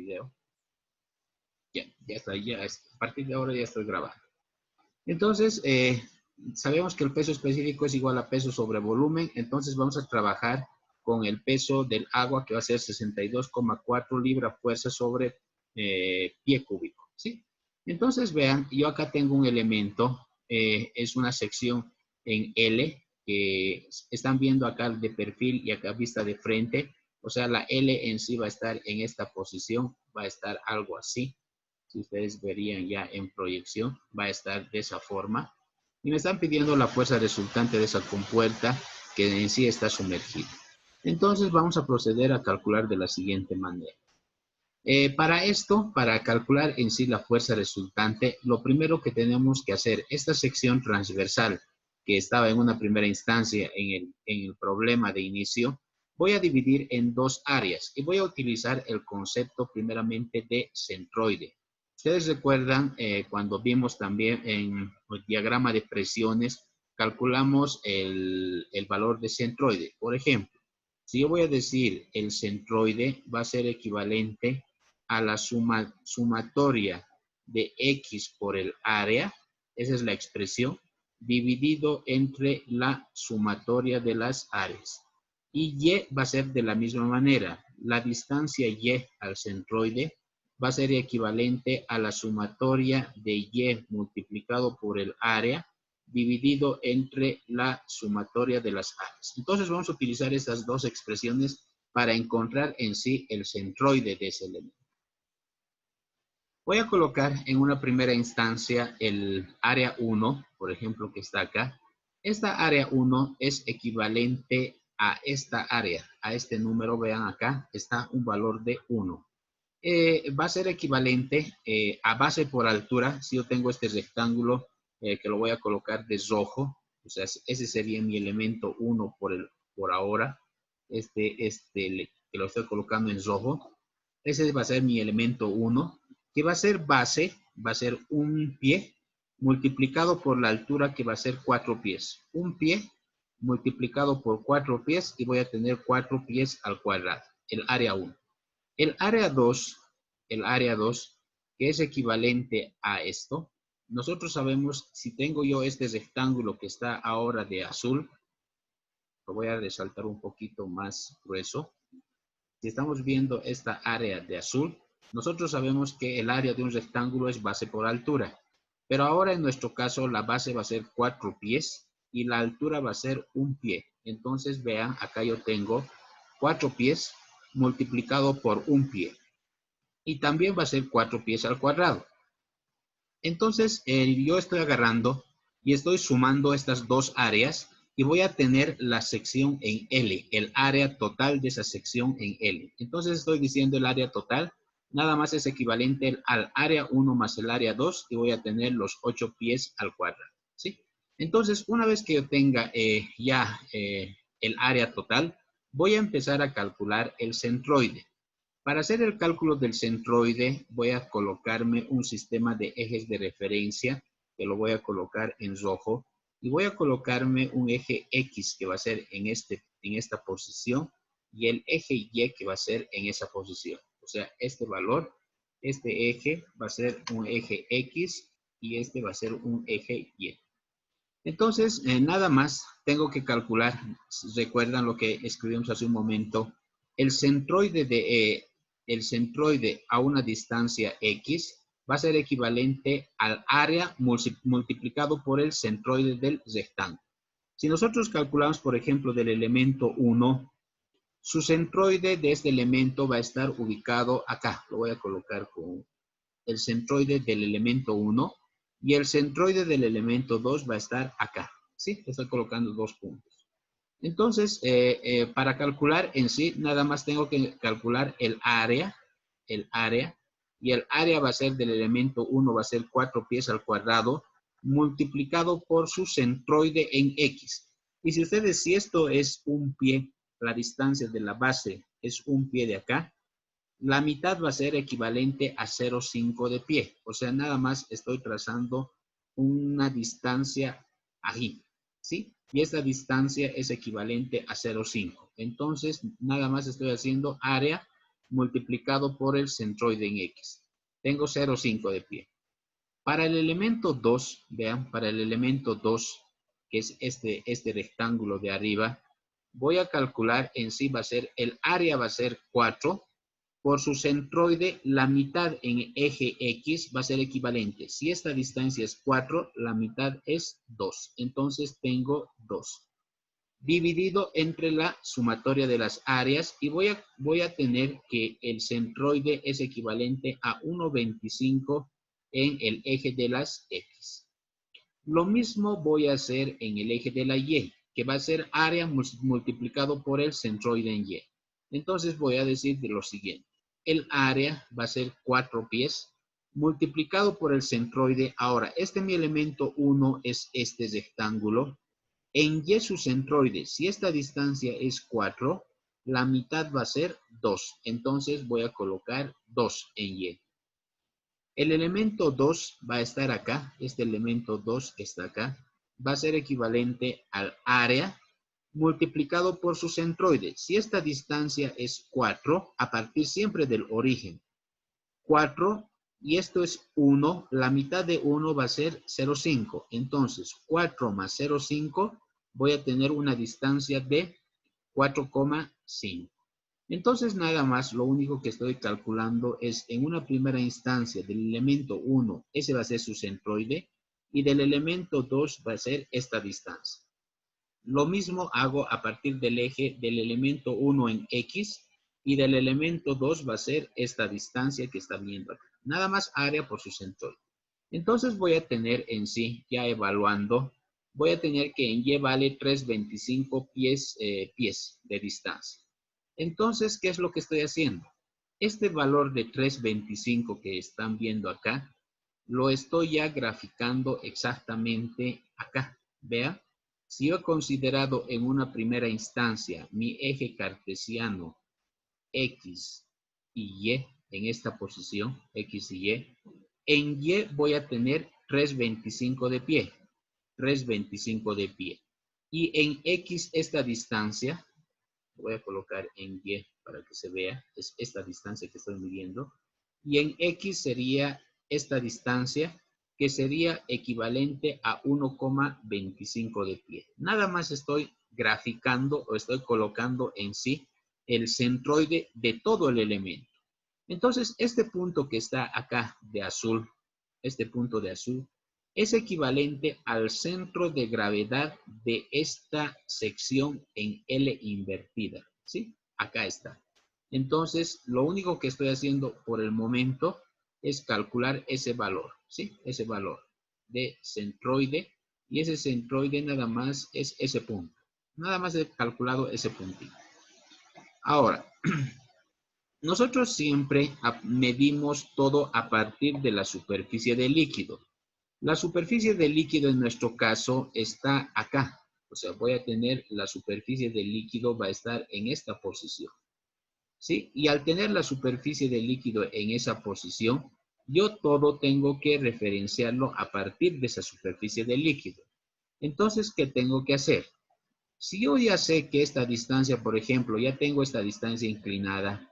video. Ya está, a partir de ahora ya estoy grabando. Entonces, sabemos que el peso específico es igual a peso sobre volumen, entonces vamos a trabajar con el peso del agua, que va a ser 62,4 libras fuerza sobre pie cúbico, ¿sí? Entonces, vean, yo acá tengo un elemento, es una sección en L, que están viendo acá de perfil y acá vista de frente, o sea, la L en sí va a estar en esta posición, va a estar algo así. Si ustedes verían ya en proyección, va a estar de esa forma. Y me están pidiendo la fuerza resultante de esa compuerta que en sí está sumergida. Entonces vamos a proceder a calcular de la siguiente manera. Para esto, para calcular en sí la fuerza resultante, lo primero que tenemos que hacer, esta sección transversal que estaba en una primera instancia en el problema de inicio, voy a dividir en dos áreas y voy a utilizar el concepto primeramente de centroide. Ustedes recuerdan cuando vimos también en el diagrama de presiones, calculamos el valor de centroide. Por ejemplo, si yo voy a decir el centroide va a ser equivalente a la sumatoria de X por el área, esa es la expresión, dividido entre la sumatoria de las áreas. Y Y va a ser de la misma manera. La distancia Y al centroide va a ser equivalente a la sumatoria de Y multiplicado por el área dividido entre la sumatoria de las áreas. Entonces vamos a utilizar estas dos expresiones para encontrar en sí el centroide de ese elemento. Voy a colocar en una primera instancia el área 1, por ejemplo, que está acá. Esta área 1 es equivalente a esta área, a este número, vean acá, está un valor de 1. Va a ser equivalente a base por altura. Si yo tengo este rectángulo que lo voy a colocar de rojo, o sea, ese sería mi elemento 1 por ahora, que lo estoy colocando en rojo, ese va a ser mi elemento 1, que va a ser base, va a ser un pie multiplicado por la altura, que va a ser 4 pies. Un pie multiplicado por 4 pies y voy a tener 4 pies al cuadrado, el área 1. El área 2, que es equivalente a esto, nosotros sabemos, si tengo yo este rectángulo que está ahora de azul, lo voy a resaltar un poquito más grueso. Si estamos viendo esta área de azul, nosotros sabemos que el área de un rectángulo es base por altura. Pero ahora en nuestro caso la base va a ser 4 pies y la altura va a ser un pie. Entonces vean, acá yo tengo 4 pies multiplicado por un pie. Y también va a ser 4 pies al cuadrado. Entonces yo estoy agarrando y estoy sumando estas dos áreas y voy a tener la sección en L, el área total de esa sección en L. Entonces estoy diciendo el área total, nada más es equivalente al área 1 más el área 2 y voy a tener los 8 pies al cuadrado, ¿sí? Entonces, una vez que yo tenga el área total, voy a empezar a calcular el centroide. Para hacer el cálculo del centroide, voy a colocarme un sistema de ejes de referencia, que lo voy a colocar en rojo, y voy a colocarme un eje X que va a ser en esta posición, y el eje Y que va a ser en esa posición. O sea, este valor, este eje va a ser un eje X, y este va a ser un eje Y. Entonces, nada más tengo que calcular, recuerdan lo que escribimos hace un momento, el centroide a una distancia X va a ser equivalente al área multiplicado por el centroide del rectángulo. Si nosotros calculamos, por ejemplo, del elemento 1, su centroide de este elemento va a estar ubicado acá. Lo voy a colocar con el centroide del elemento 1 y el centroide del elemento 2 va a estar acá. ¿Sí? Estoy colocando 2 puntos. Entonces, para calcular en sí, nada más tengo que calcular el área, y el área va a ser del elemento 1, va a ser 4 pies al cuadrado, multiplicado por su centroide en X. Y si ustedes, si esto es un pie, la distancia de la base es un pie de acá, la mitad va a ser equivalente a 0,5 de pie. O sea, nada más estoy trazando una distancia ahí, ¿sí? Y esta distancia es equivalente a 0,5. Entonces, nada más estoy haciendo área multiplicado por el centroide en X. Tengo 0,5 de pie. Para el elemento 2, vean, para el elemento 2, que es este rectángulo de arriba, voy a calcular en sí va a ser, el área va a ser 4. Por su centroide, la mitad en eje X va a ser equivalente. Si esta distancia es 4, la mitad es 2. Entonces tengo 2. Dividido entre la sumatoria de las áreas y voy a tener que el centroide es equivalente a 1,25 en el eje de las X. Lo mismo voy a hacer en el eje de la Y, que va a ser área multiplicado por el centroide en Y. Entonces voy a decir de lo siguiente. El área va a ser 4 pies multiplicado por el centroide. Ahora, mi elemento 1 es este rectángulo. En Y su centroide, si esta distancia es 4, la mitad va a ser 2. Entonces voy a colocar 2 en Y. El elemento 2 va a estar acá. Este elemento 2 que está acá va a ser equivalente al área multiplicado por su centroide. Si esta distancia es 4, a partir siempre del origen, 4, y esto es 1, la mitad de 1 va a ser 0,5. Entonces, 4 más 0,5, voy a tener una distancia de 4,5. Entonces, nada más, lo único que estoy calculando es en una primera instancia del elemento 1, ese va a ser su centroide, y del elemento 2 va a ser esta distancia. Lo mismo hago a partir del eje del elemento 1 en X, y del elemento 2 va a ser esta distancia que está viendo acá. Nada más área por su centroide. Entonces voy a tener en sí, ya evaluando, voy a tener que en Y vale 3,25 pies de distancia. Entonces, ¿qué es lo que estoy haciendo? Este valor de 3,25 que están viendo acá, lo estoy ya graficando exactamente acá. Vea, si yo he considerado en una primera instancia mi eje cartesiano X y Y en esta posición, X y Y, en Y voy a tener 3,25 de pie. 3,25 de pie. Y en X esta distancia, voy a colocar en Y para que se vea, es esta distancia que estoy midiendo. Y en X sería esta distancia, que sería equivalente a 1,25 de pie. Nada más estoy graficando o estoy colocando en sí el centroide de todo el elemento. Entonces, este punto que está acá de azul, este punto de azul, es equivalente al centro de gravedad de esta sección en L invertida, ¿sí? Acá está. Entonces, lo único que estoy haciendo por el momento es calcular ese valor, ¿sí? Ese valor de centroide, y ese centroide nada más es ese punto. Nada más he calculado ese puntito. Ahora, nosotros siempre medimos todo a partir de la superficie del líquido. La superficie del líquido en nuestro caso está acá. O sea, voy a tener la superficie del líquido va a estar en esta posición. ¿Sí? Y al tener la superficie del líquido en esa posición, yo todo tengo que referenciarlo a partir de esa superficie del líquido. Entonces, ¿qué tengo que hacer? Si yo ya sé que esta distancia, por ejemplo, ya tengo esta distancia inclinada,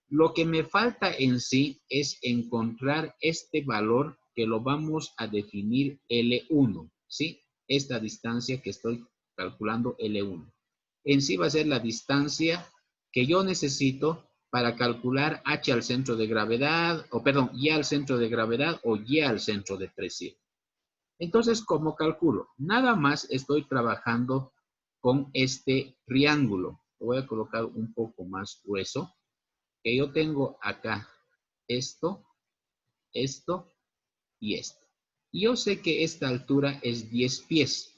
lo que me falta en sí es encontrar este valor que lo vamos a definir L1, ¿sí? Esta distancia que estoy calculando L1. En sí va a ser la distancia que yo necesito para calcular H al centro de gravedad, o perdón, Y al centro de gravedad o Y al centro de presión. Entonces, ¿cómo calculo? Nada más estoy trabajando con este triángulo. Lo voy a colocar un poco más grueso. Que yo tengo acá esto, esto y esto. Y yo sé que esta altura es 10 pies.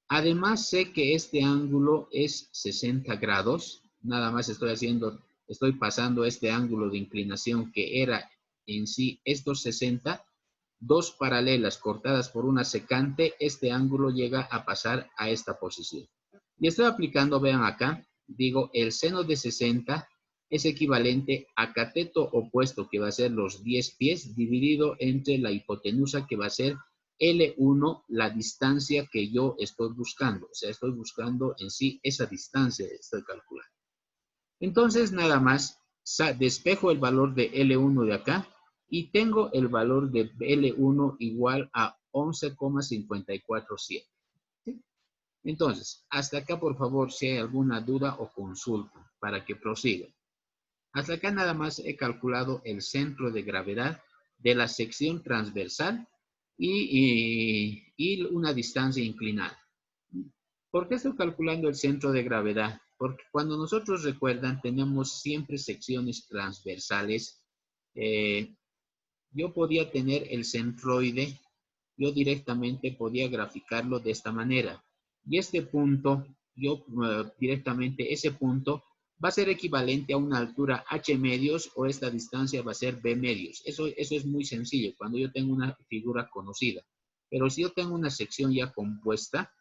Además sé que este ángulo es 60 grados. Nada más estoy pasando este ángulo de inclinación que era en sí estos 60. Dos paralelas cortadas por una secante, este ángulo llega a pasar a esta posición. Y estoy aplicando, vean acá, digo, el seno de 60 es equivalente a cateto opuesto, que va a ser los 10 pies, dividido entre la hipotenusa, que va a ser L1, la distancia que yo estoy buscando. O sea, estoy buscando en sí esa distancia, estoy calculando. Entonces, nada más, despejo el valor de L1 de acá y tengo el valor de L1 igual a 11,547. ¿Sí? Entonces, hasta acá, por favor, si hay alguna duda o consulta para que prosiga. Hasta acá nada más he calculado el centro de gravedad de la sección transversal y una distancia inclinada. ¿Por qué estoy calculando el centro de gravedad? Porque cuando nosotros recuerdan, tenemos siempre secciones transversales. Yo podía tener el centroide, yo directamente podía graficarlo de esta manera. Y este punto, yo directamente, ese punto va a ser equivalente a una altura h medios o esta distancia va a ser b medios. Eso es muy sencillo cuando yo tengo una figura conocida. Pero si yo tengo una sección ya compuesta,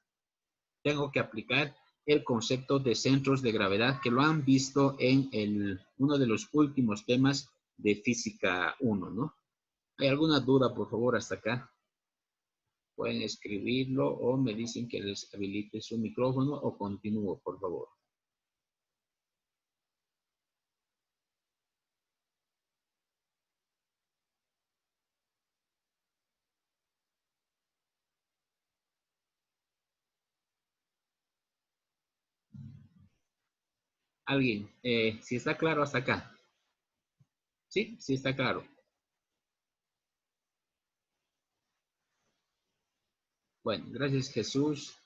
tengo que aplicar el concepto de centros de gravedad que lo han visto en uno de los últimos temas de física 1, ¿no? ¿Hay alguna duda, por favor, hasta acá? Pueden escribirlo o me dicen que les habilite su micrófono o continúo, por favor. ¿Alguien? Si está claro hasta acá. ¿Sí? Sí está claro. Bueno, gracias Jesús.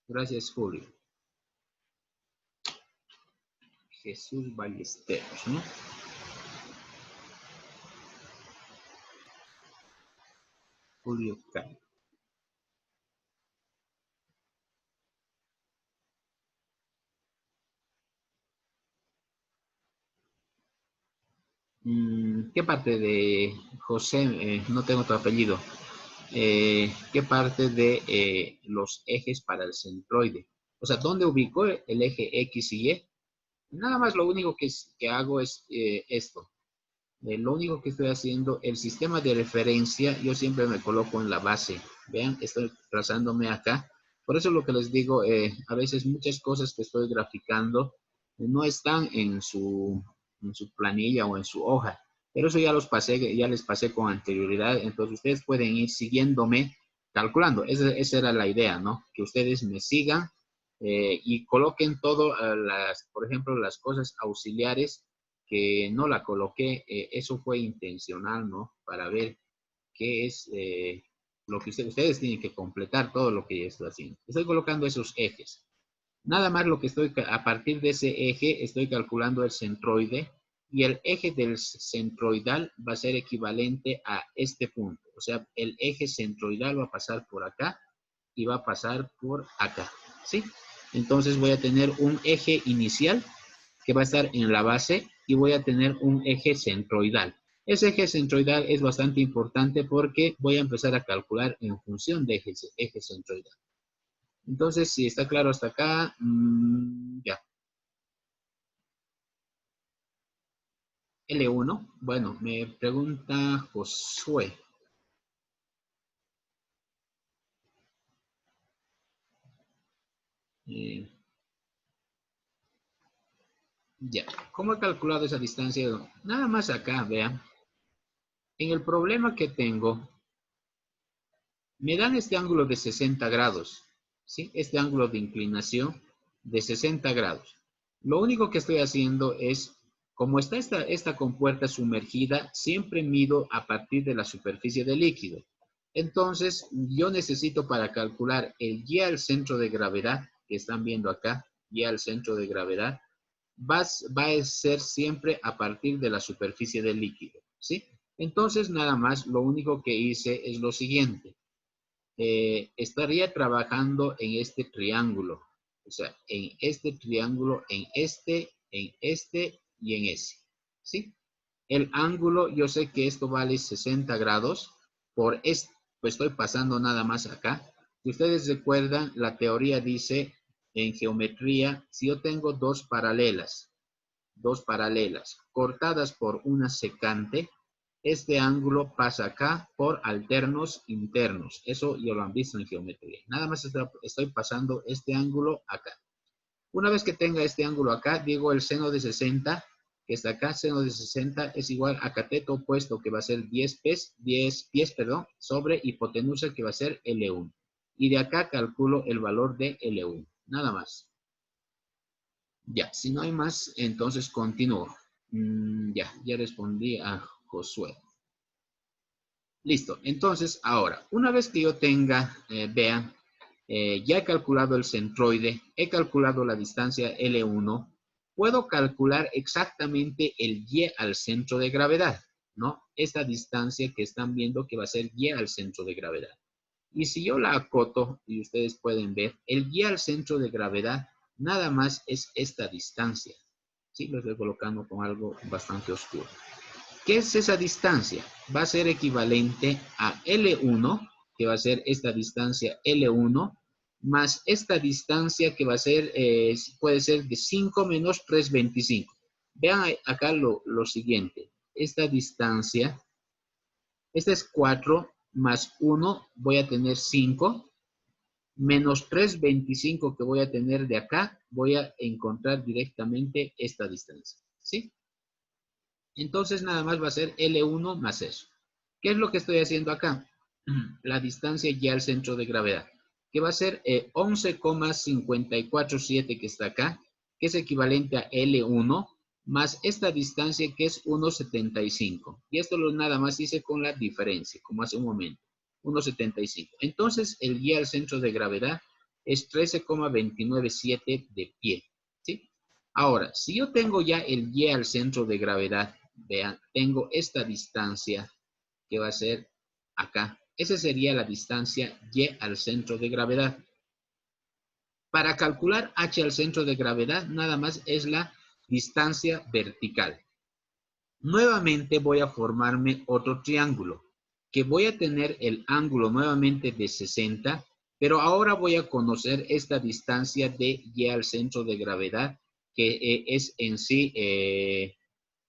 Gracias Julio. Jesús Ballesteros, ¿no? Julio K. ¿Qué parte de José? No tengo tu apellido. ¿Qué parte de los ejes para el centroide? O sea, ¿dónde ubicó el eje X y Y? Nada más lo único que hago es esto. Lo único que estoy haciendo, el sistema de referencia, yo siempre me coloco en la base. Vean, estoy trazándome acá. Por eso lo que les digo, a veces muchas cosas que estoy graficando no están en su planilla o en su hoja. Pero eso ya ya les pasé con anterioridad. Entonces ustedes pueden ir siguiéndome, calculando. Esa era la idea, ¿no? Que ustedes me sigan y coloquen todo, por ejemplo, las cosas auxiliares que no la coloqué, eso fue intencional, ¿no? Para ver qué es lo que ustedes tienen que completar todo lo que yo estoy haciendo. Estoy colocando esos ejes. Nada más lo que a partir de ese eje, estoy calculando el centroide y el eje del centroidal va a ser equivalente a este punto. O sea, el eje centroidal va a pasar por acá y va a pasar por acá, ¿sí? Entonces voy a tener un eje inicial que va a estar en la base y voy a tener un eje centroidal. Ese eje centroidal es bastante importante porque voy a empezar a calcular en función de eje centroidal. Entonces, si está claro hasta acá, ya. L1, bueno, me pregunta Josué. Ya, ¿cómo he calculado esa distancia? Nada más acá, vean. En el problema que tengo, me dan este ángulo de 60 grados, ¿sí? Este ángulo de inclinación de 60 grados. Lo único que estoy haciendo es, como está esta compuerta sumergida, siempre mido a partir de la superficie del líquido. Entonces, yo necesito para calcular el Y al centro de gravedad, que están viendo acá, Y al centro de gravedad, va a ser siempre a partir de la superficie del líquido, ¿sí? Entonces, nada más, lo único que hice es lo siguiente. Estaría trabajando en este triángulo, o sea, en este triángulo, en este y en ese, ¿sí? El ángulo, yo sé que esto vale 60 grados, por esto pues estoy pasando nada más acá. Si ustedes recuerdan, la teoría dice en geometría, si yo tengo dos paralelas, cortadas por una secante, este ángulo pasa acá por alternos internos. Eso ya lo han visto en geometría. Nada más estoy pasando este ángulo acá. Una vez que tenga este ángulo acá, digo el seno de 60 que está acá, seno de 60 es igual a cateto opuesto, que va a ser 10 pies, sobre hipotenusa, que va a ser L1. Y de acá calculo el valor de L1, nada más. Ya, si no hay más, entonces continúo. Ya respondí a Josué. Listo, entonces ahora, una vez que yo tenga, vean, ya he calculado el centroide, he calculado la distancia L1, puedo calcular exactamente el Y al centro de gravedad, ¿no? Esta distancia que están viendo que va a ser Y al centro de gravedad. Y si yo la acoto, y ustedes pueden ver, el Y al centro de gravedad nada más es esta distancia. Sí, lo estoy colocando con algo bastante oscuro. ¿Qué es esa distancia? Va a ser equivalente a L1, que va a ser esta distancia L1, más esta distancia que va a ser, puede ser de 5 menos 3,25. Vean acá lo siguiente. Esta distancia, esta es 4 más 1, voy a tener 5, menos 3,25 que voy a tener de acá, voy a encontrar directamente esta distancia, ¿sí? Entonces nada más va a ser L1 más eso. ¿Qué es lo que estoy haciendo acá? La distancia ya al centro de gravedad, que va a ser 11,547 que está acá, que es equivalente a L1, más esta distancia que es 1,75. Y esto lo nada más hice con la diferencia, como hace un momento, 1,75. Entonces el Y al centro de gravedad es 13,297 de pie, ¿sí? Ahora, si yo tengo ya el Y al centro de gravedad, vean, tengo esta distancia que va a ser acá. Esa sería la distancia Y al centro de gravedad. Para calcular H al centro de gravedad, nada más es la distancia vertical. Nuevamente voy a formarme otro triángulo, que voy a tener el ángulo nuevamente de 60, pero ahora voy a conocer esta distancia de Y al centro de gravedad, que es en sí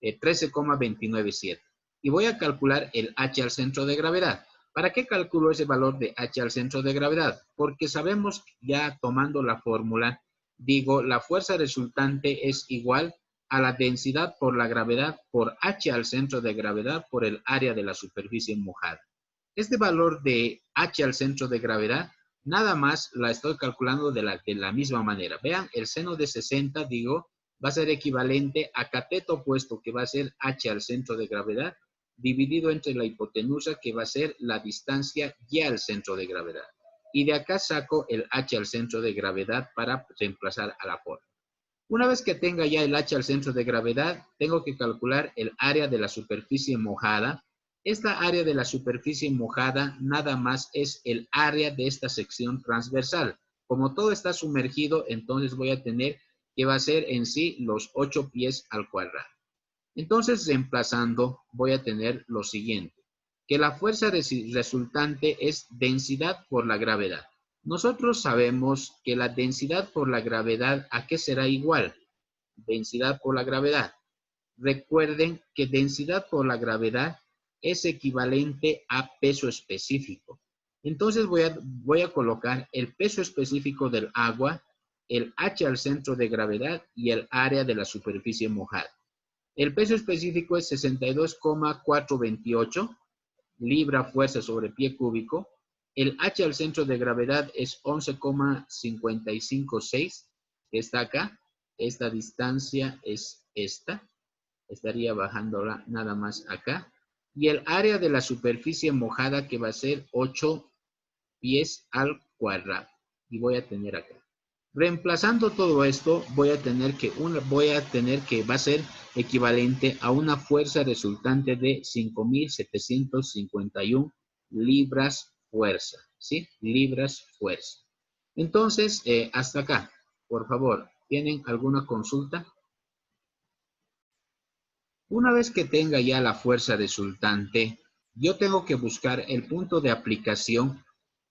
13,297. Y voy a calcular el H al centro de gravedad. ¿Para qué calculo ese valor de H al centro de gravedad? Porque sabemos, ya tomando la fórmula, digo, la fuerza resultante es igual a la densidad por la gravedad por H al centro de gravedad por el área de la superficie mojada. Este valor de H al centro de gravedad, nada más la estoy calculando de la misma manera. Vean, el seno de 60, digo, va a ser equivalente a cateto opuesto, que va a ser H al centro de gravedad, dividido entre la hipotenusa, que va a ser la distancia Y al centro de gravedad. Y de acá saco el H al centro de gravedad para reemplazar a la forma. Una vez que tenga ya el H al centro de gravedad, tengo que calcular el área de la superficie mojada. Esta área de la superficie mojada nada más es el área de esta sección transversal. Como todo está sumergido, entonces voy a tener que va a ser en sí los 8 pies al cuadrado. Entonces, reemplazando, voy a tener lo siguiente, que la fuerza resultante es densidad por la gravedad. Nosotros sabemos que la densidad por la gravedad, ¿a qué será igual? Densidad por la gravedad. Recuerden que densidad por la gravedad es equivalente a peso específico. Entonces voy a colocar el peso específico del agua, el H al centro de gravedad y el área de la superficie mojada. El peso específico es 62,428 libra fuerza sobre pie cúbico. El H al centro de gravedad es 11,556, que está acá. Esta distancia es esta. Estaría bajándola nada más acá. Y el área de la superficie mojada, que va a ser 8 pies al cuadrado. Y voy a tener acá. Reemplazando todo esto, voy a tener que va a ser equivalente a una fuerza resultante de 5,751 libras fuerza, ¿sí? Libras fuerza. Entonces, hasta acá, por favor, ¿tienen alguna consulta? Una vez que tenga ya la fuerza resultante, yo tengo que buscar el punto de aplicación,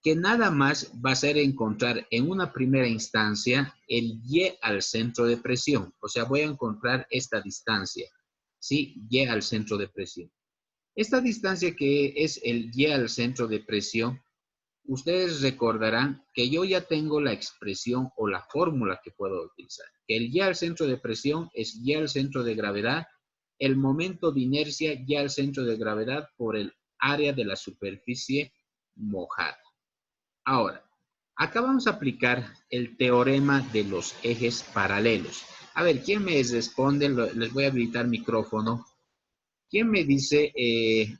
que nada más va a ser encontrar en una primera instancia el Y al centro de presión. O sea, voy a encontrar esta distancia, ¿sí? Y al centro de presión. Esta distancia, que es el Y al centro de presión, ustedes recordarán que yo ya tengo la expresión o la fórmula que puedo utilizar. Que el Y al centro de presión es Y al centro de gravedad, el momento de inercia Y al centro de gravedad por el área de la superficie mojada. Ahora, acá vamos a aplicar el teorema de los ejes paralelos. A ver, ¿quién me responde? Les voy a habilitar micrófono. ¿Quién me dice qué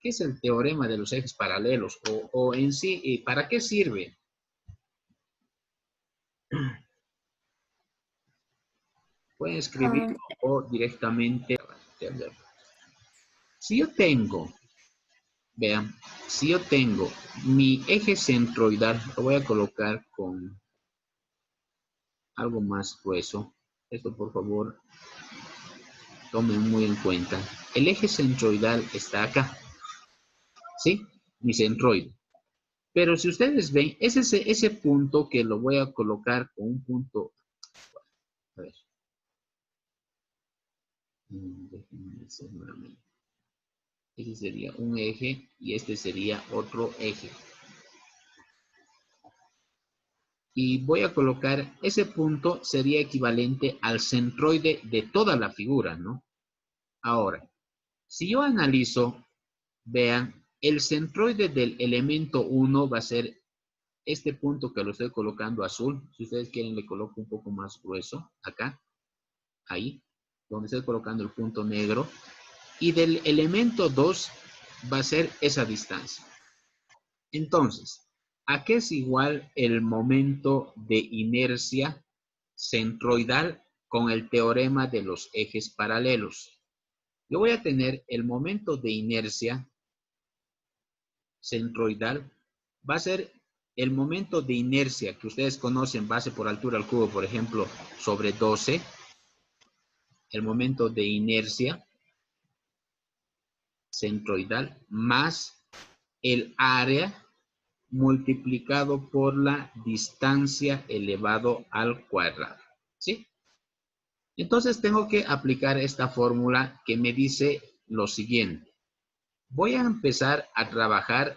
es el teorema de los ejes paralelos? O en sí, ¿para qué sirve? Pueden escribirlo o directamente. Si yo tengo, vean, si yo tengo mi eje centroidal, lo voy a colocar con algo más grueso. Esto, por favor, tomen muy en cuenta. El eje centroidal está acá, ¿sí? Mi centroide. Pero si ustedes ven, es ese punto que lo voy a colocar con un punto. A ver. Déjenme hacer nuevamente. Ese sería un eje y este sería otro eje. Y voy a colocar ese punto sería equivalente al centroide de toda la figura, ¿no? Ahora, si yo analizo, vean, el centroide del elemento 1 va a ser este punto que lo estoy colocando azul. Si ustedes quieren, le coloco un poco más grueso, acá, ahí, donde estoy colocando el punto negro. Y del elemento 2 va a ser esa distancia. Entonces, ¿a qué es igual el momento de inercia centroidal con el teorema de los ejes paralelos? Yo voy a tener el momento de inercia centroidal, va a ser el momento de inercia que ustedes conocen, base por altura al cubo, por ejemplo, sobre 12, el momento de inercia centroidal, más el área multiplicado por la distancia elevado al cuadrado, ¿sí? Entonces tengo que aplicar esta fórmula que me dice lo siguiente. Voy a empezar a trabajar,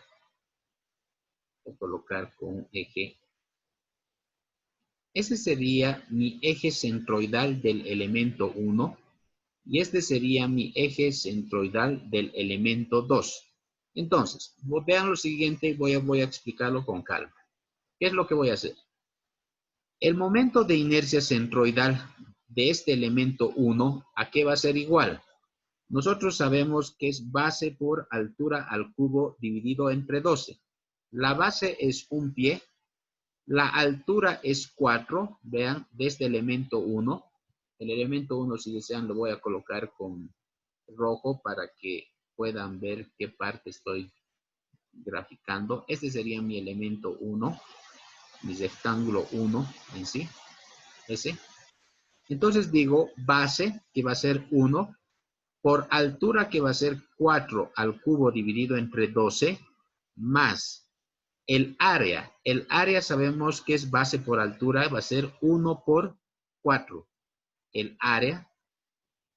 voy a colocar con un eje. Ese sería mi eje centroidal del elemento 1 y este sería mi eje centroidal del elemento 2. Entonces, vean lo siguiente, voy a explicarlo con calma. ¿Qué es lo que voy a hacer? El momento de inercia centroidal de este elemento 1, ¿a qué va a ser igual? Nosotros sabemos que es base por altura al cubo dividido entre 12. La base es un pie, la altura es 4, vean, de este elemento 1. El elemento 1, si desean, lo voy a colocar con rojo para que puedan ver qué parte estoy graficando. Este sería mi elemento 1, mi rectángulo 1 en sí, ese. Entonces digo base, que va a ser 1, por altura, que va a ser 4 al cubo dividido entre 12, más el área. El área sabemos que es base por altura, va a ser 1 por 4. El área,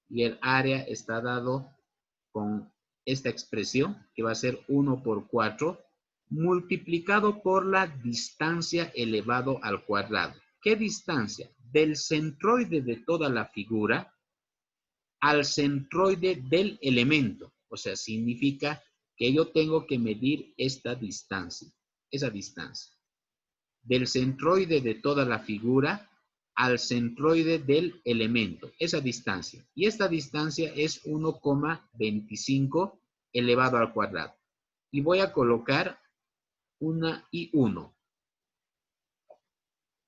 y el área está dado con esta expresión, que va a ser 1 por 4, multiplicado por la distancia elevado al cuadrado. ¿Qué distancia? Del centroide de toda la figura al centroide del elemento. O sea, significa que yo tengo que medir esta distancia, esa distancia. Del centroide de toda la figura al centroide del elemento, esa distancia. Y esta distancia es 1,25 elevado al cuadrado. Y voy a colocar una y 1.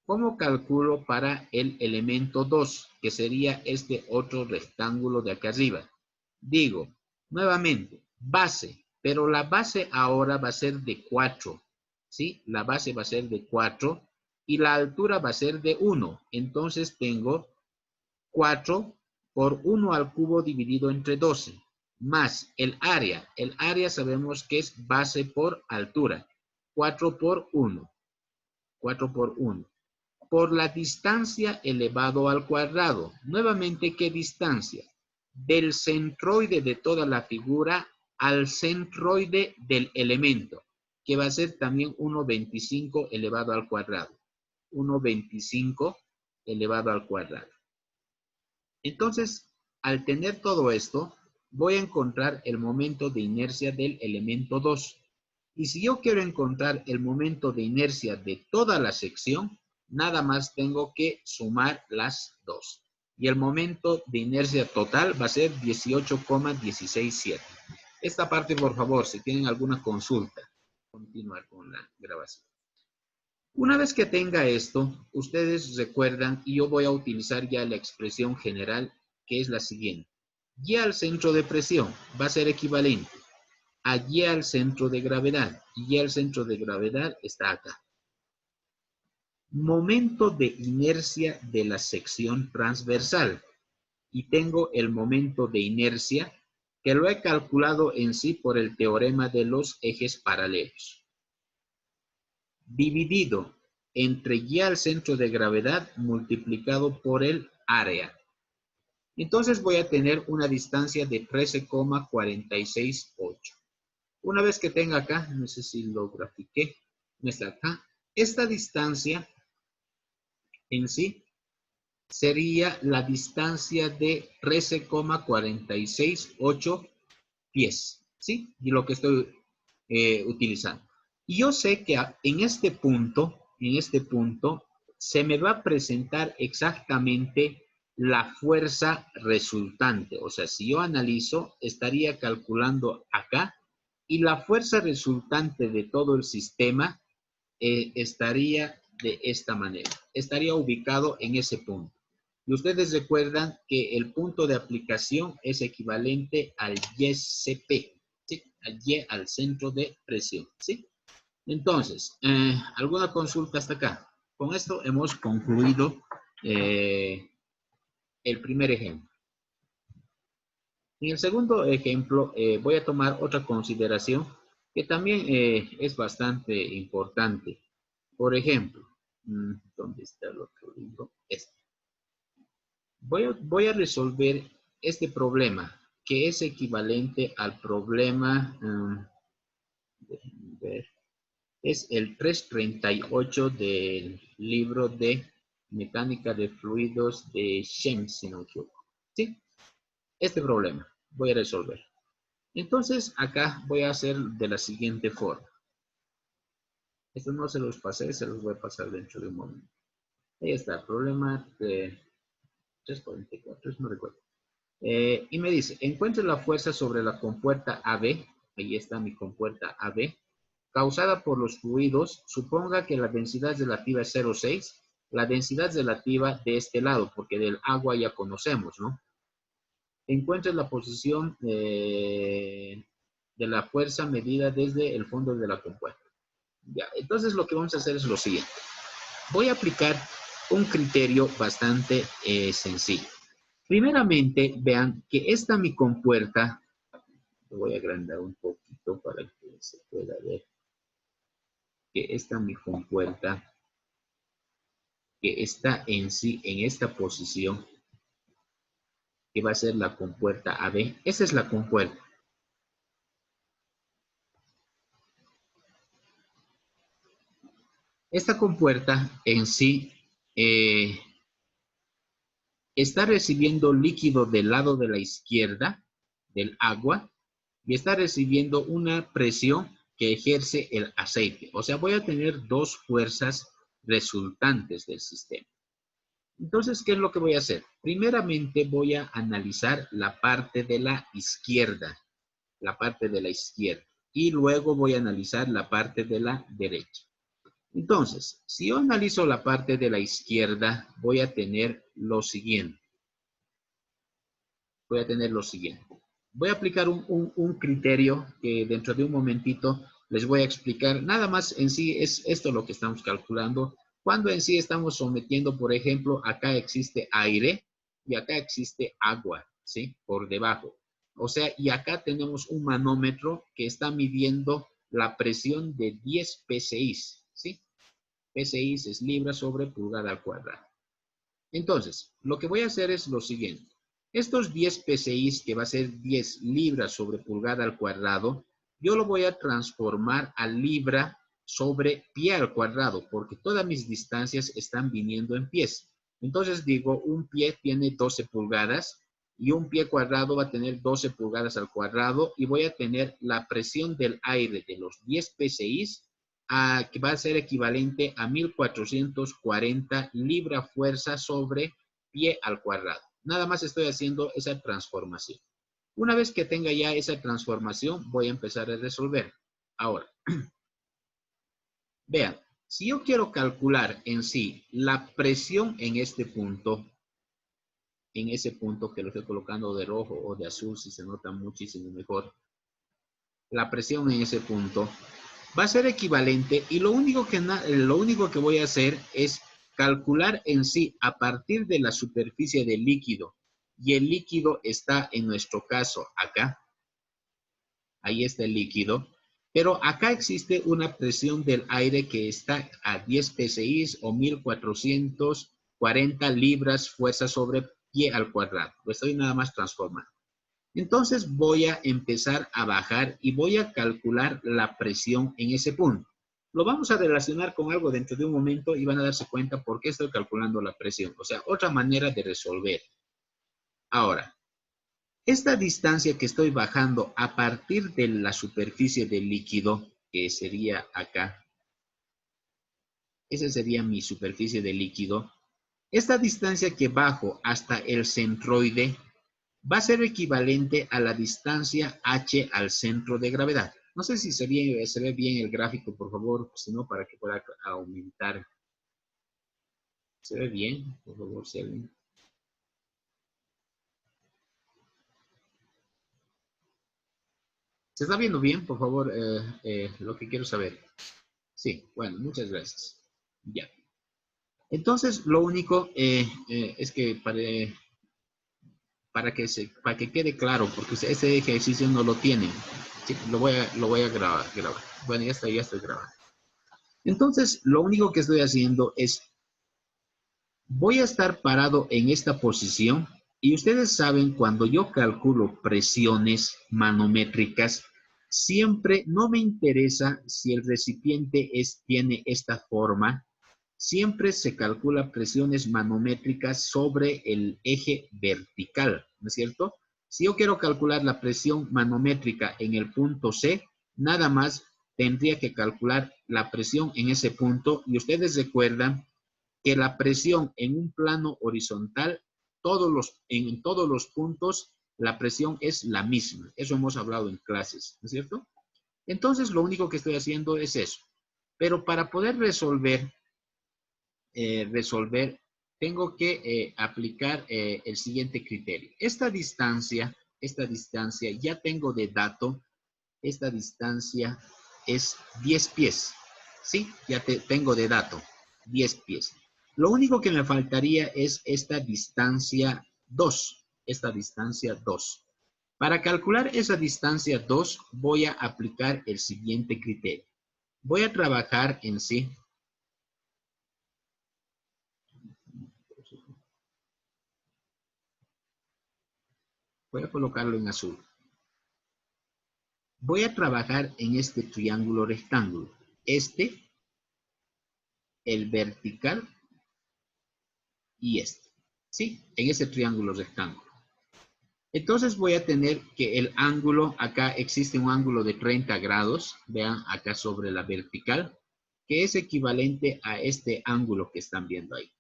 ¿Cómo calculo para el elemento 2, que sería este otro rectángulo de acá arriba? Digo, nuevamente, base, pero la base ahora va a ser de 4, ¿sí? La base va a ser de 4 y la altura va a ser de 1. Entonces tengo 4 por 1 al cubo dividido entre 12, más el área. El área sabemos que es base por altura. 4 por 1. 4 por 1. Por la distancia elevado al cuadrado. Nuevamente, ¿qué distancia? Del centroide de toda la figura al centroide del elemento. que va a ser también 1,25 elevado al cuadrado. 1,25 elevado al cuadrado. Entonces, al tener todo esto, voy a encontrar el momento de inercia del elemento 2. Y si yo quiero encontrar el momento de inercia de toda la sección, nada más tengo que sumar las dos. Y el momento de inercia total va a ser 18,167. Esta parte, por favor, si tienen alguna consulta, continuar con la grabación. Una vez que tenga esto, ustedes recuerdan, y yo voy a utilizar ya la expresión general, que es la siguiente. Y al centro de presión va a ser equivalente a Y al centro de gravedad. Y Y al centro de gravedad está acá. Momento de inercia de la sección transversal. Y tengo el momento de inercia que lo he calculado en sí por el teorema de los ejes paralelos. Dividido entre Y al centro de gravedad multiplicado por el área. Entonces voy a tener una distancia de 13,468. Una vez que tenga acá, no sé si lo grafiqué, no está acá. Esta distancia en sí sería la distancia de 13,468 pies, ¿sí? Y lo que estoy utilizando. Y yo sé que en este punto, se me va a presentar exactamente la fuerza resultante. O sea, si yo analizo, estaría calculando acá y la fuerza resultante de todo el sistema estaría de esta manera. Estaría ubicado en ese punto. Y ustedes recuerdan que el punto de aplicación es equivalente al YCP, ¿sí? Al Y al centro de presión, ¿sí? Entonces, ¿alguna consulta hasta acá? Con esto hemos concluido el primer ejemplo. En el segundo ejemplo, voy a tomar otra consideración que también es bastante importante. Por ejemplo, ¿dónde está el otro libro? Este. Voy a resolver este problema, que es equivalente al problema, déjenme ver, es el 338 del libro de Mecánica de Fluidos de Shem, si no me equivoco. ¿Sí? Este problema voy a resolver. Entonces, acá voy a hacer de la siguiente forma. Esto no se los pasé, se los voy a pasar dentro de un momento. Ahí está, problema de 344, no recuerdo. Y me dice, encuentre la fuerza sobre la compuerta AB, ahí está mi compuerta AB, causada por los fluidos, suponga que la densidad relativa es 0,6, la densidad relativa de este lado, porque del agua ya conocemos, ¿no? Encuentre la posición de la fuerza medida desde el fondo de la compuerta. Ya, entonces lo que vamos a hacer es lo siguiente. Voy a aplicar un criterio bastante sencillo. Primeramente, vean que esta mi compuerta, lo voy a agrandar un poquito para que se pueda ver, que esta mi compuerta, que está en sí, en esta posición, que va a ser la compuerta AB. Esa es la compuerta. Esta compuerta en sí está recibiendo líquido del lado de la izquierda del agua y está recibiendo una presión que ejerce el aceite. O sea, voy a tener dos fuerzas resultantes del sistema. Entonces, ¿qué es lo que voy a hacer? Primeramente voy a analizar la parte de la izquierda, y luego voy a analizar la parte de la derecha. Entonces, si yo analizo la parte de la izquierda, voy a tener lo siguiente. Voy a aplicar un criterio que dentro de un momentito les voy a explicar. Nada más en sí es esto lo que estamos calculando. Cuando en sí estamos sometiendo, por ejemplo, acá existe aire y acá existe agua, ¿sí? Por debajo. O sea, y acá tenemos un manómetro que está midiendo la presión de 10 psi, ¿sí? PSI es libra sobre pulgada al cuadrado. Entonces, lo que voy a hacer es lo siguiente. Estos 10 PSI, que va a ser 10 libras sobre pulgada al cuadrado, yo lo voy a transformar a libra sobre pie al cuadrado, porque todas mis distancias están viniendo en pies. Entonces digo, un pie tiene 12 pulgadas y un pie cuadrado va a tener 12 pulgadas al cuadrado y voy a tener la presión del aire de los 10 psi que va a ser equivalente a 1440 libra fuerza sobre pie al cuadrado. Nada más estoy haciendo esa transformación. Una vez que tenga ya esa transformación, voy a empezar a resolver. Ahora, vean, si yo quiero calcular en sí la presión en este punto, en ese punto que lo estoy colocando de rojo o de azul, si se nota muchísimo mejor, la presión en ese punto va a ser equivalente y lo único que voy a hacer es calcular en sí a partir de la superficie del líquido. Y el líquido está en nuestro caso acá. Ahí está el líquido. Pero acá existe una presión del aire que está a 10 psi o 1440 libras fuerza sobre pie al cuadrado. Lo estoy nada más transformando. Entonces voy a empezar a bajar y voy a calcular la presión en ese punto. Lo vamos a relacionar con algo dentro de un momento y van a darse cuenta por qué estoy calculando la presión. O sea, otra manera de resolver. Ahora, esta distancia que estoy bajando a partir de la superficie del líquido, que sería acá, esa sería mi superficie de líquido. Esta distancia que bajo hasta el centroide va a ser equivalente a la distancia h al centro de gravedad. No sé si se ve bien el gráfico, por favor, si no, para que pueda aumentar. ¿Se ve bien? Por favor, ¿se ve? ¿Se está viendo bien? Por favor, lo que quiero saber. Sí, bueno, muchas gracias. Ya. Entonces, lo único es que para que quede claro, porque este ejercicio no lo tienen. Sí, lo voy a grabar. Bueno, ya estoy grabando. Entonces, lo único que estoy haciendo es, voy a estar parado en esta posición y ustedes saben, cuando yo calculo presiones manométricas, siempre no me interesa si el recipiente tiene esta forma, siempre se calcula presiones manométricas sobre el eje vertical, ¿no es cierto? Si yo quiero calcular la presión manométrica en el punto C, nada más tendría que calcular la presión en ese punto y ustedes recuerdan que la presión en un plano horizontal, en todos los puntos, la presión es la misma. Eso hemos hablado en clases, ¿no es cierto? Entonces, lo único que estoy haciendo es eso. Pero para poder resolver, tengo que aplicar el siguiente criterio. Esta distancia ya tengo de dato, esta distancia es 10 pies. ¿Sí? Ya tengo de dato, 10 pies. Lo único que me faltaría es esta distancia 2. Esta distancia 2. Para calcular esa distancia 2, voy a aplicar el siguiente criterio. Voy a trabajar en sí. Voy a colocarlo en azul. Voy a trabajar en este triángulo rectángulo. El vertical y este. ¿Sí? En ese triángulo rectángulo. Entonces voy a tener que el ángulo, acá existe un ángulo de 30 grados, vean acá sobre la vertical, que es equivalente a este ángulo que están viendo ahí.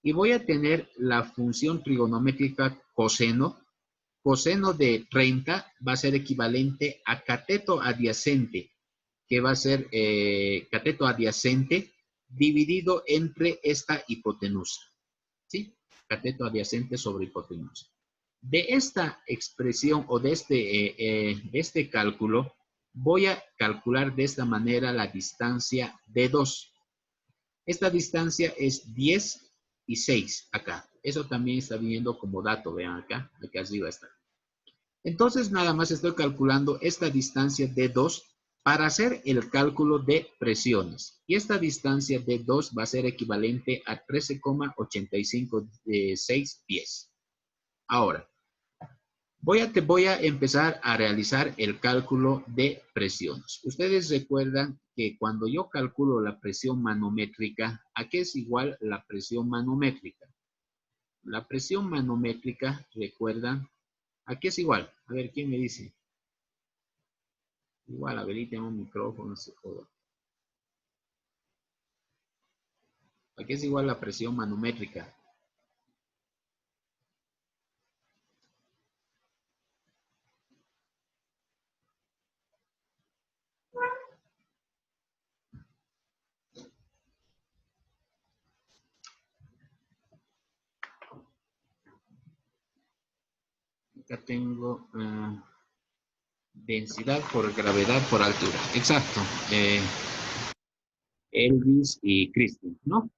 Y voy a tener la función trigonométrica coseno. Coseno de 30 va a ser equivalente a cateto adyacente, que va a ser cateto adyacente dividido entre esta hipotenusa. ¿Sí? Cateto adyacente sobre hipotenusa. De esta expresión o de este cálculo, voy a calcular de esta manera la distancia de 2. Esta distancia es 10 y 6 acá. Eso también está viniendo como dato, vean acá arriba está. Entonces nada más estoy calculando esta distancia de 2 para hacer el cálculo de presiones. Y esta distancia de 2 va a ser equivalente a 13,856 pies. Ahora, Voy a empezar a realizar el cálculo de presiones. Ustedes recuerdan que cuando yo calculo la presión manométrica, ¿a qué es igual la presión manométrica? La presión manométrica, ¿recuerdan? ¿A qué es igual? A ver, ¿quién me dice? Igual, a ver, y tengo un micrófono, se joda. ¿A qué es igual la presión manométrica? Acá tengo densidad por gravedad por altura. Exacto. Elvis y Christine, ¿no?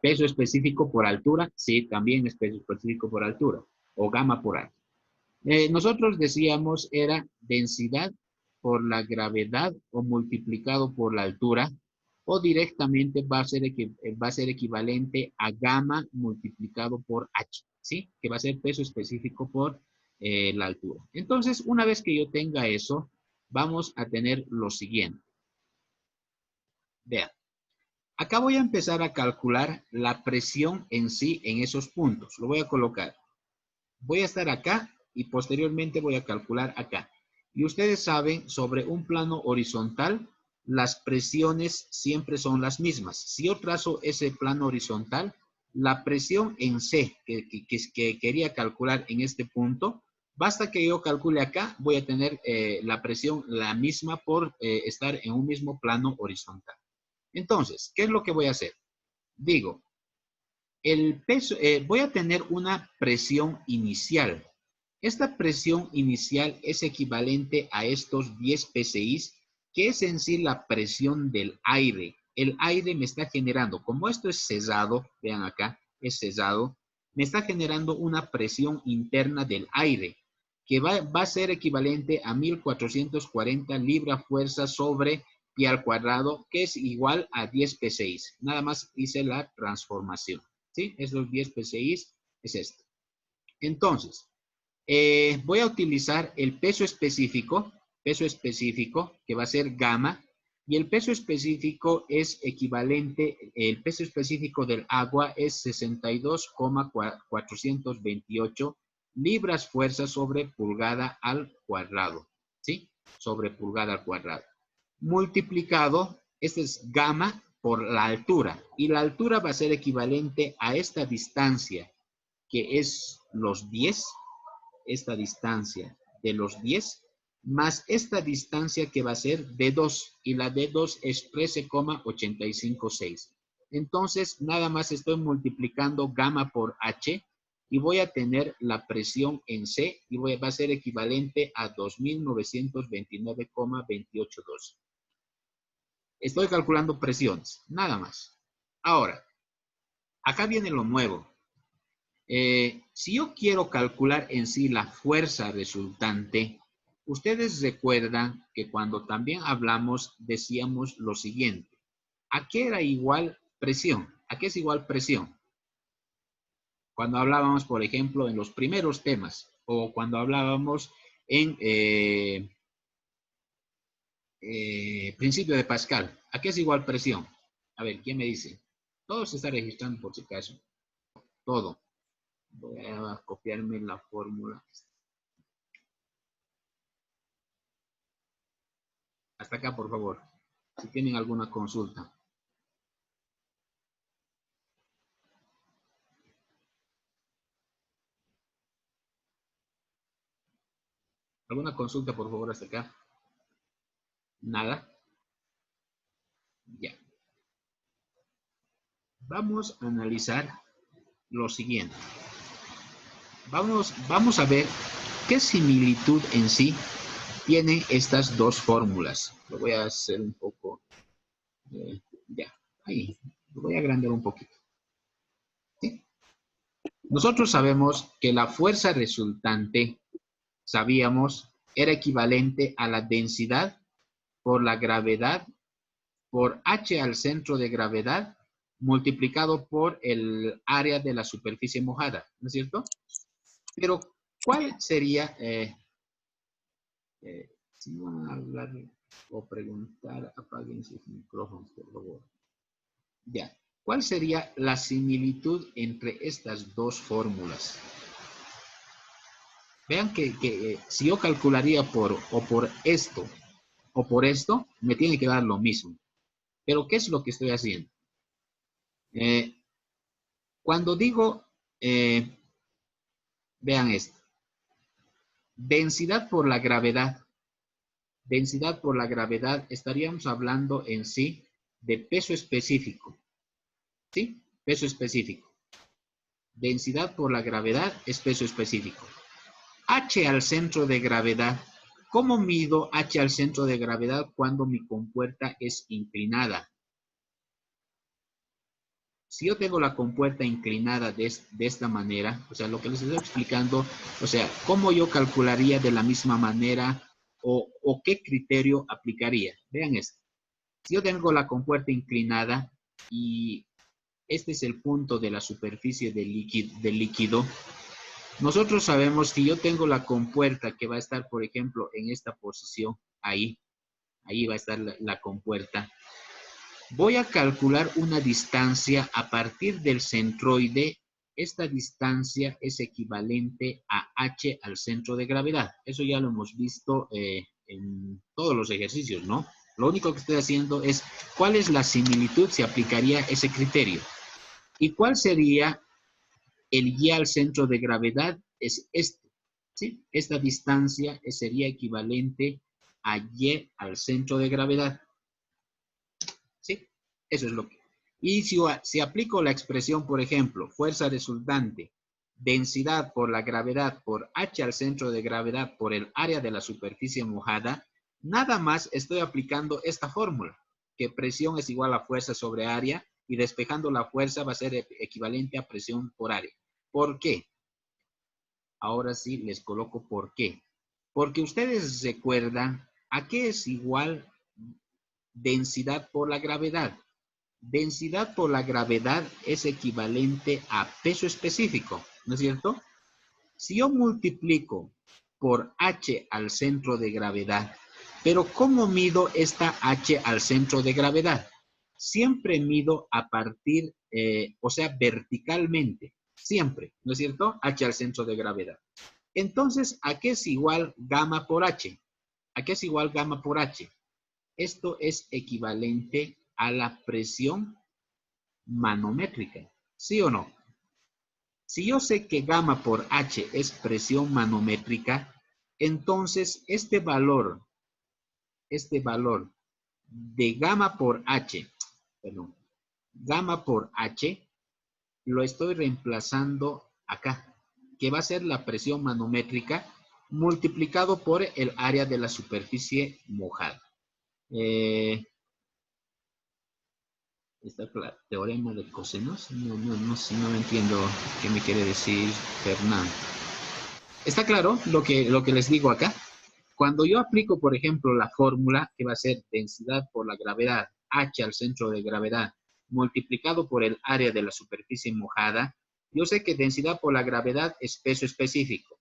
Peso específico por altura, sí, también es peso específico por altura, o gamma por altura. Nosotros decíamos era densidad por la gravedad o multiplicado por la altura, o directamente va a ser equivalente a gamma multiplicado por h, ¿sí? Que va a ser peso específico por la altura. Entonces, una vez que yo tenga eso, vamos a tener lo siguiente. Vean. Acá voy a empezar a calcular la presión en sí en esos puntos. Lo voy a colocar. Voy a estar acá y posteriormente voy a calcular acá. Y ustedes saben, sobre un plano horizontal, las presiones siempre son las mismas. Si yo trazo ese plano horizontal, la presión en C que quería calcular en este punto, basta que yo calcule acá, voy a tener la presión la misma por estar en un mismo plano horizontal. Entonces, ¿qué es lo que voy a hacer? Digo, el peso, voy a tener una presión inicial. Esta presión inicial es equivalente a estos 10 psi, que es en sí la presión del aire. El aire me está generando, como esto es cesado, vean acá, es cesado, me está generando una presión interna del aire, que va a ser equivalente a 1440 libra-fuerza sobre pi al cuadrado, que es igual a 10 psi. Nada más hice la transformación. ¿Sí? Esos 10 psi es esto. Entonces, voy a utilizar el peso específico, que va a ser gamma, y el peso específico es equivalente, el peso específico del agua es 62,428 libras fuerza sobre pulgada al cuadrado, ¿sí? Sobre pulgada al cuadrado. Multiplicado, este es gamma por la altura, y la altura va a ser equivalente a esta distancia, que es los 10, esta distancia de los 10, más esta distancia que va a ser D2, y la D2 es 13,856. Entonces, nada más estoy multiplicando gamma por H, y voy a tener la presión en C, y va a ser equivalente a 2929,2812. Estoy calculando presiones, nada más. Ahora, acá viene lo nuevo. Si yo quiero calcular en sí la fuerza resultante, ustedes recuerdan que cuando también hablamos, decíamos lo siguiente. ¿A qué era igual presión? ¿A qué es igual presión? Cuando hablábamos, por ejemplo, en los primeros temas, o cuando hablábamos en principio de Pascal. ¿A qué es igual presión? A ver, ¿quién me dice? Todo se está registrando por si acaso. Todo. Voy a copiarme la fórmula. Hasta acá, por favor. Si tienen alguna consulta. ¿Alguna consulta, por favor, hasta acá? Nada. Ya. Vamos a analizar lo siguiente. Vamos a ver qué similitud en sí tienen estas dos fórmulas. Lo voy a hacer un poco. Ya. Ahí. Lo voy a agrandar un poquito. ¿Sí? Nosotros sabemos que la fuerza resultante, sabíamos, era equivalente a la densidad por la gravedad por H al centro de gravedad multiplicado por el área de la superficie mojada, ¿no es cierto? Pero ¿Cuál sería, si no van a hablar o preguntar, apaguen sus micrófonos, por favor? Ya. ¿Cuál sería la similitud entre estas dos fórmulas? Vean que si yo calcularía por esto o por esto, me tiene que dar lo mismo. Pero ¿qué es lo que estoy haciendo? Cuando digo, vean esto, densidad por la gravedad. Densidad por la gravedad, estaríamos hablando en sí de peso específico. ¿Sí? Peso específico. Densidad por la gravedad es peso específico. H al centro de gravedad. ¿Cómo mido H al centro de gravedad cuando mi compuerta es inclinada? Si yo tengo la compuerta inclinada de esta manera, o sea, lo que les estoy explicando, o sea, ¿cómo yo calcularía de la misma manera o qué criterio aplicaría? Vean esto. Si yo tengo la compuerta inclinada y este es el punto de la superficie del líquido, nosotros sabemos que yo tengo la compuerta que va a estar, por ejemplo, en esta posición, ahí va a estar la compuerta. Voy a calcular una distancia a partir del centroide. Esta distancia es equivalente a H al centro de gravedad. Eso ya lo hemos visto en todos los ejercicios, ¿no? Lo único que estoy haciendo es cuál es la similitud si aplicaría ese criterio. ¿Y cuál sería el Y al centro de gravedad? Es este, ¿sí? Esta distancia sería equivalente a Y al centro de gravedad. ¿Sí? Eso es lo que... Y si aplico la expresión, por ejemplo, fuerza resultante, densidad por la gravedad por H al centro de gravedad por el área de la superficie mojada, nada más estoy aplicando esta fórmula, que presión es igual a fuerza sobre área, y despejando la fuerza va a ser equivalente a presión por área. ¿Por qué? Ahora sí les coloco por qué. Porque ustedes recuerdan a qué es igual densidad por la gravedad. Densidad por la gravedad es equivalente a peso específico, ¿no es cierto? Si yo multiplico por H al centro de gravedad, pero ¿cómo mido esta H al centro de gravedad? Siempre mido a partir, o sea, verticalmente, siempre, ¿no es cierto? H al centro de gravedad. Entonces, ¿a qué es igual gamma por H? ¿A qué es igual gamma por H? Esto es equivalente a la presión manométrica, ¿sí o no? Si yo sé que gamma por H es presión manométrica, entonces este valor de gamma por H, lo estoy reemplazando acá, que va a ser la presión manométrica multiplicado por el área de la superficie mojada. ¿Está claro? Teorema de cosenos. No entiendo qué me quiere decir Fernando. ¿Está claro lo que les digo acá? Cuando yo aplico, por ejemplo, la fórmula que va a ser densidad por la gravedad, H al centro de gravedad, multiplicado por el área de la superficie mojada, yo sé que densidad por la gravedad es peso específico.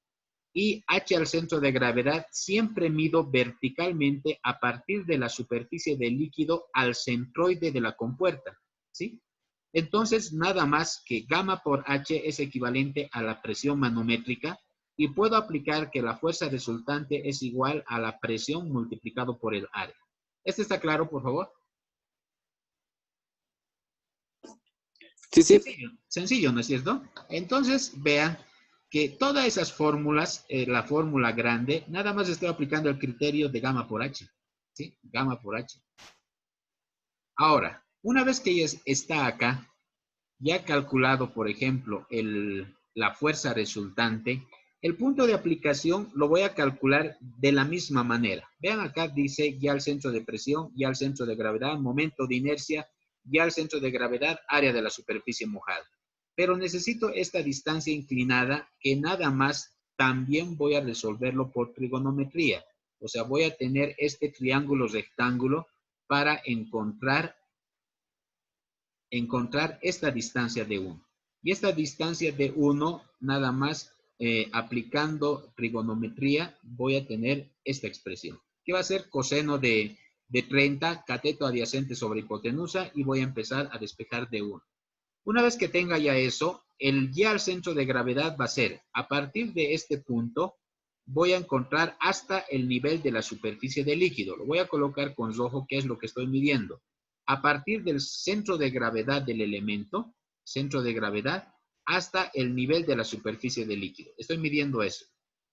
Y H al centro de gravedad siempre mido verticalmente a partir de la superficie del líquido al centroide de la compuerta, ¿sí? Entonces, nada más que gamma por H es equivalente a la presión manométrica y puedo aplicar que la fuerza resultante es igual a la presión multiplicado por el área. ¿Este está claro, por favor? Sí, sí. Sencillo, ¿no es cierto? Entonces, vean que todas esas fórmulas, la fórmula grande, nada más estoy aplicando el criterio de gamma por H. ¿Sí? Gamma por H. Ahora, una vez que ya está acá, ya calculado, por ejemplo, la fuerza resultante, el punto de aplicación lo voy a calcular de la misma manera. Vean acá, dice ya el centro de presión, ya el centro de gravedad, momento de inercia, ya el centro de gravedad, área de la superficie mojada. Pero necesito esta distancia inclinada que nada más también voy a resolverlo por trigonometría. O sea, voy a tener este triángulo rectángulo para encontrar esta distancia de 1. Y esta distancia de 1 nada más aplicando trigonometría, voy a tener esta expresión, que va a ser coseno de 30, cateto adyacente sobre hipotenusa, y voy a empezar a despejar de 1. Una vez que tenga ya eso, el guía al centro de gravedad va a ser, a partir de este punto, voy a encontrar hasta el nivel de la superficie del líquido. Lo voy a colocar con rojo, que es lo que estoy midiendo. A partir del centro de gravedad del elemento, centro de gravedad, hasta el nivel de la superficie del líquido. Estoy midiendo eso.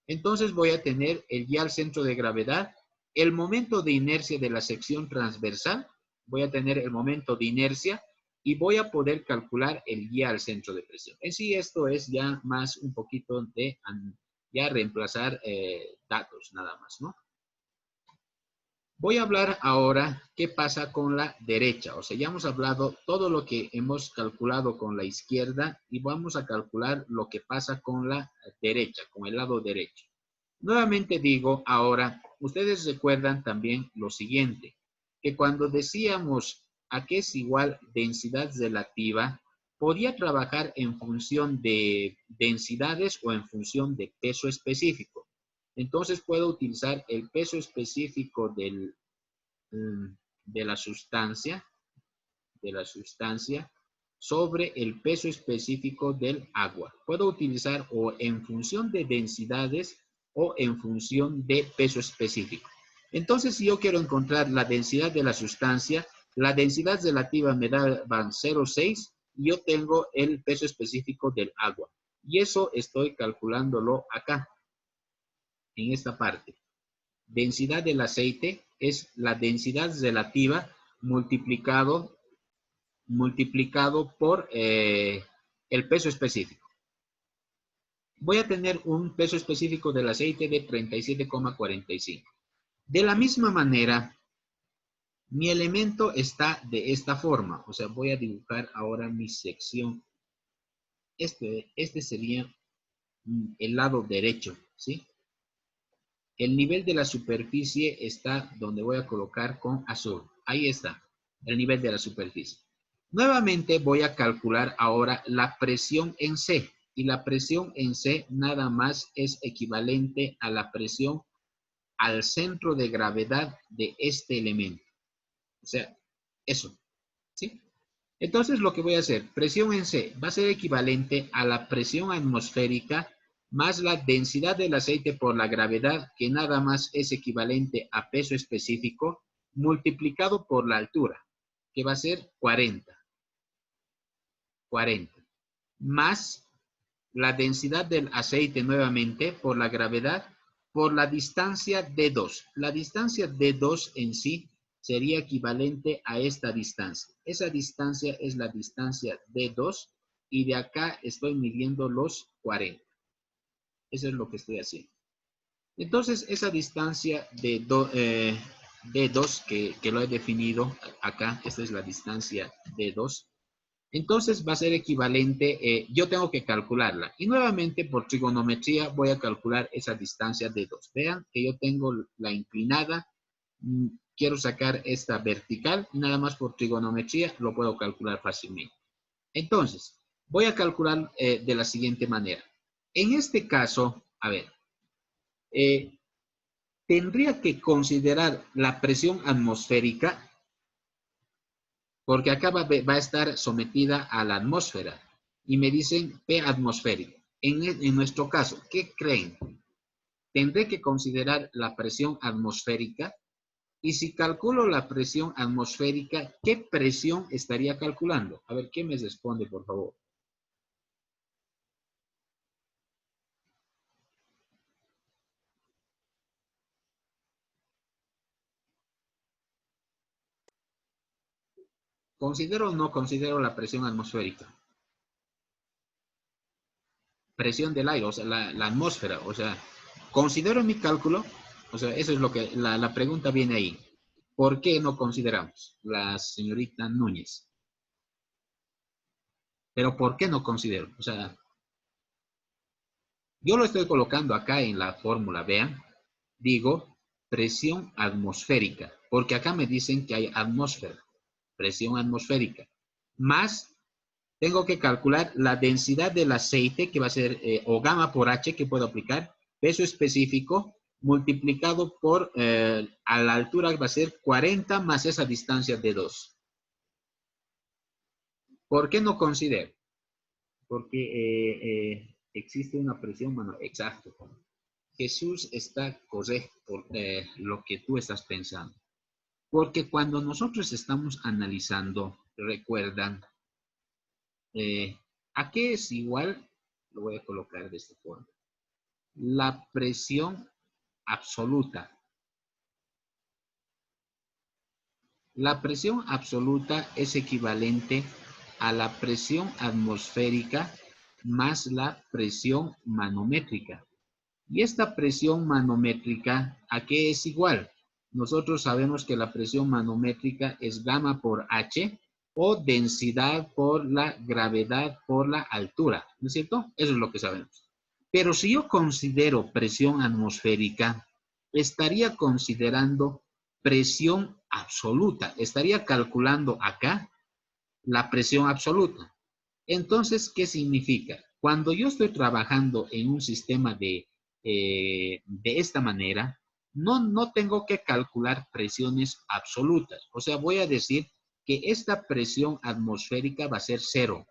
Entonces voy a tener el guía al centro de gravedad, el momento de inercia de la sección transversal, voy a tener el momento de inercia, y voy a poder calcular el guía al centro de presión. En sí, esto es ya más un poquito de ya reemplazar datos nada más, ¿no? Voy a hablar ahora qué pasa con la derecha. O sea, ya hemos hablado todo lo que hemos calculado con la izquierda y vamos a calcular lo que pasa con la derecha, con el lado derecho. Nuevamente digo ahora, ustedes recuerdan también lo siguiente, que cuando decíamos a qué es igual densidad relativa, podía trabajar en función de densidades o en función de peso específico. Entonces puedo utilizar el peso específico de la sustancia sobre el peso específico del agua. Puedo utilizar o en función de densidades o en función de peso específico. Entonces, si yo quiero encontrar la densidad de la sustancia, la densidad relativa me da 0,6 y yo tengo el peso específico del agua. Y eso estoy calculándolo acá, en esta parte. Densidad del aceite es la densidad relativa multiplicado por el peso específico. Voy a tener un peso específico del aceite de 37,45. De la misma manera, mi elemento está de esta forma. O sea, voy a dibujar ahora mi sección. Este sería el lado derecho, ¿sí? El nivel de la superficie está donde voy a colocar con azul. Ahí está, el nivel de la superficie. Nuevamente voy a calcular ahora la presión en C. Y la presión en C nada más es equivalente a la presión al centro de gravedad de este elemento. O sea, eso, ¿sí? Entonces lo que voy a hacer, presión en C va a ser equivalente a la presión atmosférica más la densidad del aceite por la gravedad, que nada más es equivalente a peso específico, multiplicado por la altura, que va a ser 40. Más la densidad del aceite nuevamente por la gravedad, por la distancia D2. La distancia D2 en sí sería equivalente a esta distancia. Esa distancia es la distancia D2 y de acá estoy midiendo los 40. Eso es lo que estoy haciendo. Entonces, esa distancia de D2 que lo he definido acá, esta es la distancia D2. Entonces va a ser equivalente, yo tengo que calcularla. Y nuevamente por trigonometría voy a calcular esa distancia de 2. Vean que yo tengo la inclinada, quiero sacar esta vertical, y nada más por trigonometría lo puedo calcular fácilmente. Entonces, voy a calcular de la siguiente manera. En este caso, a ver, tendría que considerar la presión atmosférica, porque acá va a estar sometida a la atmósfera. Y me dicen P atmosférico. En nuestro caso, ¿qué creen? Tendré que considerar la presión atmosférica. Y si calculo la presión atmosférica, ¿qué presión estaría calculando? A ver, ¿qué me responde, por favor? ¿Considero o no considero la presión atmosférica? Presión del aire, o sea, la atmósfera, o sea, ¿considero mi cálculo? O sea, eso es lo que, la pregunta viene ahí. ¿Por qué no consideramos? La señorita Núñez. Pero ¿por qué no considero? O sea, yo lo estoy colocando acá en la fórmula, vean. Digo, presión atmosférica, porque acá me dicen que hay atmósfera, presión atmosférica, más tengo que calcular la densidad del aceite, que va a ser, o gamma por H, que puedo aplicar, peso específico, multiplicado por, a la altura va a ser 40 más esa distancia de 2. ¿Por qué no considero? Porque existe una presión, bueno, exacto. Jesús está correcto por lo que tú estás pensando. Porque cuando nosotros estamos analizando, recuerdan, ¿a qué es igual? Lo voy a colocar de esta forma. La presión absoluta. La presión absoluta es equivalente a la presión atmosférica más la presión manométrica. Y esta presión manométrica, ¿a qué es igual? Nosotros sabemos que la presión manométrica es gamma por H o densidad por la gravedad por la altura, ¿no es cierto? Eso es lo que sabemos. Pero si yo considero presión atmosférica, estaría considerando presión absoluta. Estaría calculando acá la presión absoluta. Entonces, ¿qué significa? Cuando yo estoy trabajando en un sistema de esta manera, no tengo que calcular presiones absolutas. O sea, voy a decir que esta presión atmosférica va a ser 0.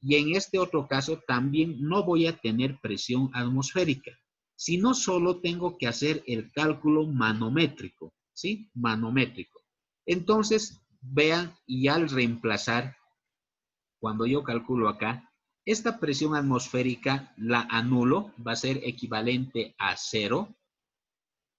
Y en este otro caso también no voy a tener presión atmosférica, sino solo tengo que hacer el cálculo manométrico, ¿sí? Manométrico. Entonces, vean, y al reemplazar, cuando yo calculo acá, esta presión atmosférica la anulo, va a ser equivalente a 0.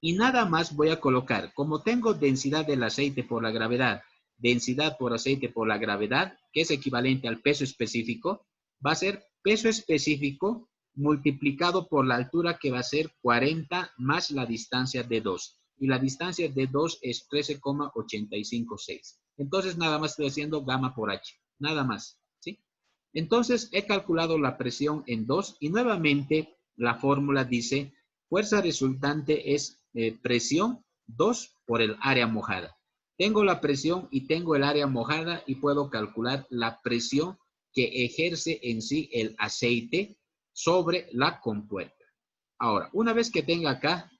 Y nada más voy a colocar, como tengo densidad del aceite por la gravedad, densidad por aceite por la gravedad, que es equivalente al peso específico, va a ser peso específico multiplicado por la altura, que va a ser 40 más la distancia de 2. Y la distancia de 2 es 13,856. Entonces nada más estoy haciendo gamma por H, nada más, ¿sí? Entonces he calculado la presión en 2 y nuevamente la fórmula dice fuerza resultante es presión 2 por el área mojada. Tengo la presión y tengo el área mojada y puedo calcular la presión que ejerce en sí el aceite sobre la compuerta. Ahora, una vez que tenga acá,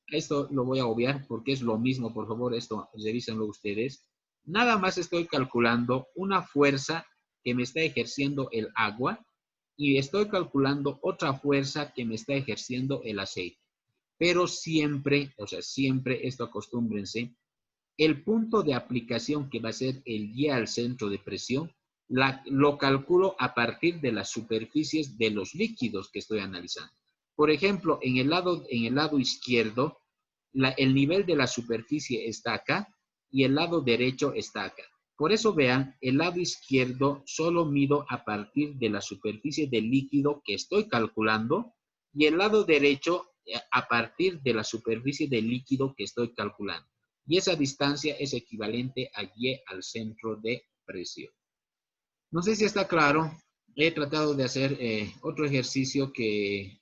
esto lo voy a obviar porque es lo mismo, por favor, esto revísenlo ustedes. Nada más estoy calculando una fuerza que me está ejerciendo el agua y estoy calculando otra fuerza que me está ejerciendo el aceite. Pero siempre, o sea, siempre esto acostúmbrense, el punto de aplicación que va a ser el guía al centro de presión, lo calculo a partir de las superficies de los líquidos que estoy analizando. Por ejemplo, en el lado izquierdo, el nivel de la superficie está acá y el lado derecho está acá. Por eso vean, el lado izquierdo solo mido a partir de la superficie del líquido que estoy calculando y el lado derecho a partir de la superficie del líquido que estoy calculando. Y esa distancia es equivalente a Y al centro de presión. No sé si está claro. He tratado de hacer otro ejercicio que